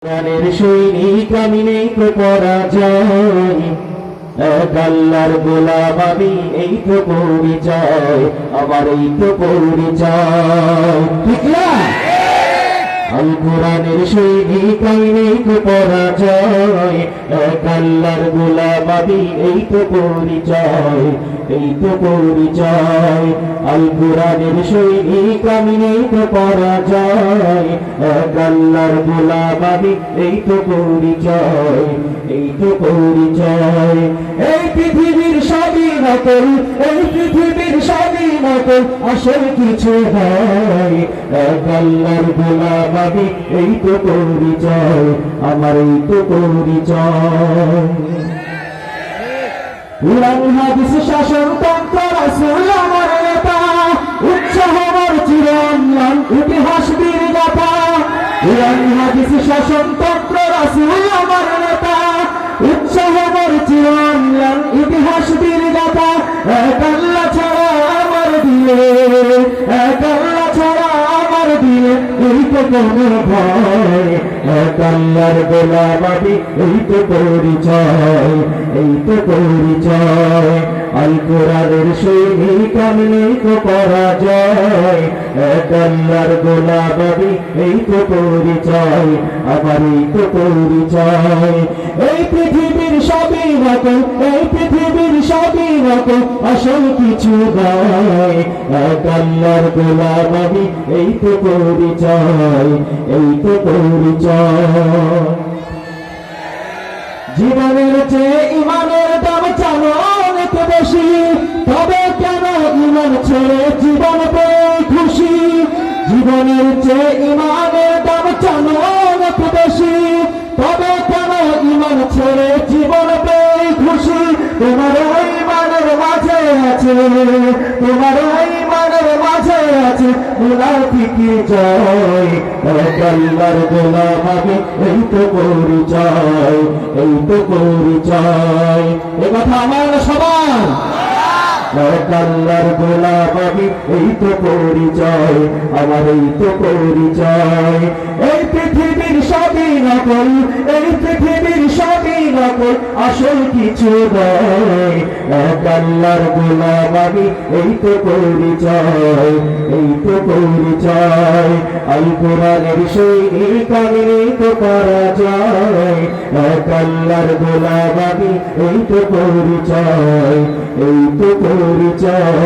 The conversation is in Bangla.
প্রাণের সৈনিক আমি নেই তো পরাজয়, এক আল্লাহর গোলাম আমি, এই তো পরিচয় আমার, এই তো পরিচয়। ঠিক না? আল কোরআনের সৈনিক আমি নেই তো পরাজয়, এক আল্লাহর গোলাম আমি, এই তো পরিচয়, এই তো পরিচয়। আল কোরআনের সৈনিক আমি নেই তো পরাজয়, এক আল্লাহর গোলাম আমি, এই তো পরিচয়, এই তো পরিচয়। এই পৃথিবীর সবই নকল, এই পৃথিবীর সবই নকল, আসল কিছু হয় এক আল্লাহর গোলাম আমি, এই তো পরিচয় আমার, এই তো পরিচয়। কুরআন হাদিস শাসনতন্ত্র রাসূল আমার নেতা, উৎসাহ আমার চিরম্লান ইতিহাস বীর গাথা। কুরআন হাদিস শাসনতন্ত্র রাসূল আমার নেতা, উৎসাহ আমার চিরম্লান ইতিহাস বীর গাথা। এক আল্লাহ ছাড়া আমার দিলে, এক আল্লাহ ছাড়া আমার দিলে এই তো কোনো ভয়, এক আল্লাহর গোলাম আমি, এই তো পরিচয়, এই তো পরিচয়। আল কোরআনের সৈনিক আমি নেই তো পরাজয়, এক আল্লাহর গোলাম আমি, এই তো পরিচয় আমার, এই তো পরিচয়। এই পৃথিবীর সবই নকল, এই পৃথিবীর সবই নকল, আসল কিছু নয় এক আল্লাহর গোলাম আমি, এই তো পরিচয়, এই তো পরিচয়। জীবনের চেয়ে ইমানের দাম জানো অনেক বেশি, তবে কেন ইমান ছেড়ে জীবন পেয়ে খুশি? জীবনের চেয়ে ইমানের দাম জানো অনেক বেশি, তবে কেন ইমান ছেড়ে জীবন পেয়ে খুশি? তোমার ওই ইমানের মাঝে আছে, তোমার ওই ইমানের মাঝে আছে মুনাফিকি জয়, এক আল্লাহর গোলাম আমি, এই তো পরিচয়, এই তো পরিচয়। এ কথা আমার সবার, এক আল্লাহর গোলাম আমি, এই তো পরিচয় আমার, এই তো পরিচয়। এই পৃথিবীর সবই নকল, এই পৃথিবীর সবই নকল, আসল কিছু নয় এক আল্লাহর গোলাম আমি, এই তো পরিচয়, এই তো পরিচয়। আল কোরআনের সৈনিক আমি নেই তো পরাজয়, এক আল্লাহর গোলাম আমি, এই তো পরিচয়, এই তো পরিচয়।